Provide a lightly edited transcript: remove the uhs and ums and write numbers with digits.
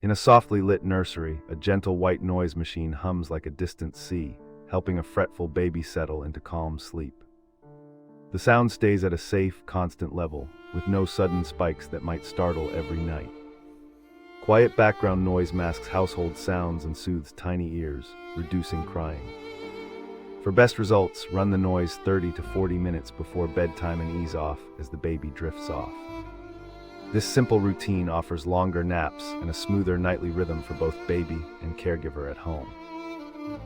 In a softly lit nursery, a gentle white noise machine hums like a distant sea, helping a fretful baby settle into calm sleep. The sound stays at a safe, constant level, with no sudden spikes that might startle every night. Quiet background noise masks household sounds and soothes tiny ears, reducing crying. For best results, run the noise 30 to 40 minutes before bedtime and ease off as the baby drifts off. This simple routine offers longer naps and a smoother nightly rhythm for both baby and caregiver at home.